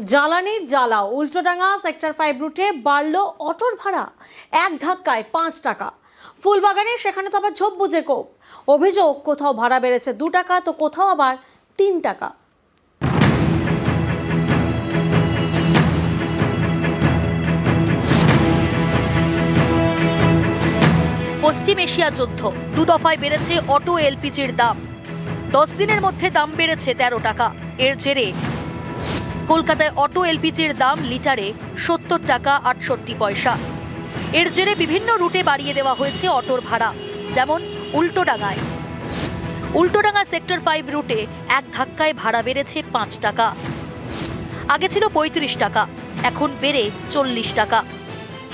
জ্বালানির জ্বালা উল্টোডাঙ্গা সেক্টর 5 রুটে বাড়লো অটোর ভাড়া এক ধাক্কায় 5 টাকা। ফুলবাগানে সেখানে তো আবার ঝোপ বুঝে কোপ। অভিযোগ কোথাও ভাড়া বেড়েছে 2 টাকা তো কোথাও আবার 3 টাকা। পশ্চিম এশিয়া যুদ্ধ, 2 দফায় বেড়েছে অটো এলপিজির দাম। 10 দিনের মধ্যে দাম বেড়েছে 13 টাকা। এর জেরে কলকাতায় অটো এলপিজির দাম লিটারে 70 টাকা 68 পয়সা। এর জেরে বিভিন্ন রুটে বাড়িয়ে দেওয়া হয়েছে অটোর ভাড়া, যেমন উল্টোডাঙ্গা সেক্টর 5 রুটে এক ধাক্কায় ভাড়া বেড়েছে 5 টাকা। আগে ছিল 35 টাকা, এখন বেড়ে 40 টাকা।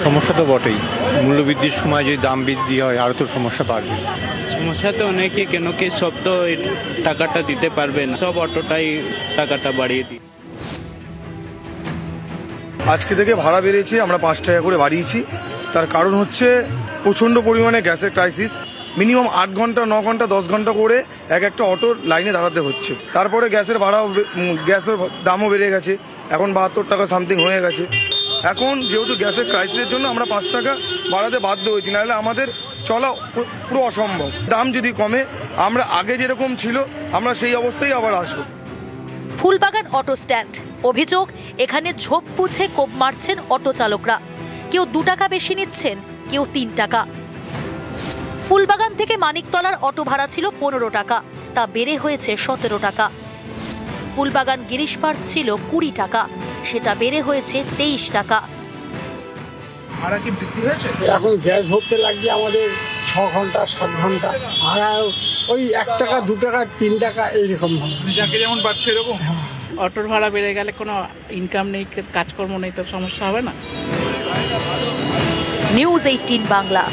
সমস্যা তো বটেই, মূল্যবৃদ্ধির সময় যদি দাম বৃদ্ধি হয় আরো তো সমস্যা বাড়বে। সমস্যা তো অনেকই, কেন কি সব তো এই টাকাটা দিতে পারবে না, সব অটোটাই টাকাটা বাড়িয়ে দিই। আজকে থেকে ভাড়া বেড়েছে, আমরা 5 টাকা করে বাড়িয়েছি। তার কারণ হচ্ছে প্রচণ্ড পরিমাণে গ্যাসের ক্রাইসিস। মিনিমাম 8 ঘন্টা 9 ঘন্টা 10 ঘন্টা করে একটা অটোর লাইনে দাঁড়াতে হচ্ছে। তারপরে গ্যাসের ভাড়াও, গ্যাসের দামও বেড়ে গেছে, এখন 72 টাকা সামথিং হয়ে গেছে। এখন যেহেতু গ্যাসের ক্রাইসিসের জন্য আমরা 5 টাকা বাড়াতে বাধ্য হয়েছি, নাহলে আমাদের চলা পুরো অসম্ভব। দাম যদি কমে আমরা আগে যেরকম ছিল আমরা সেই অবস্থায় আবার আসবো। ফুলবাগান অটো স্ট্যান্ড, অভিযোগ এখানে ঝোপ বুঝে কোপ মারছেন অটো চালকরা। কেউ 2 টাকা বেশি নিচ্ছেন, কেউ 3 টাকা। ফুলবাগান থেকে মানিকতলার অটো ভাড়া ছিল 15 টাকা, তা বেড়ে হয়েছে 17 টাকা। ফুলবাগান গিরিশ পার্ক ছিল 20 টাকা, সেটা বেড়ে হয়েছে 23 টাকা। ভাড়া কি বৃদ্ধি হয়েছে? এখন গ্যাস ভরতে লাগছে আমাদের 6 ঘন্টা 7 ঘন্টা, ভাড়া ওই 1 টাকা 2 টাকা 3 টাকা এইরকম। যাকে যেমন পাচ্ছে এরকম। অটোর ভাড়া বেড়ে গেলে কোনো ইনকাম নেই, কাজকর্ম নেই, তো সমস্যা হবে না। নিউজ 18 বাংলা।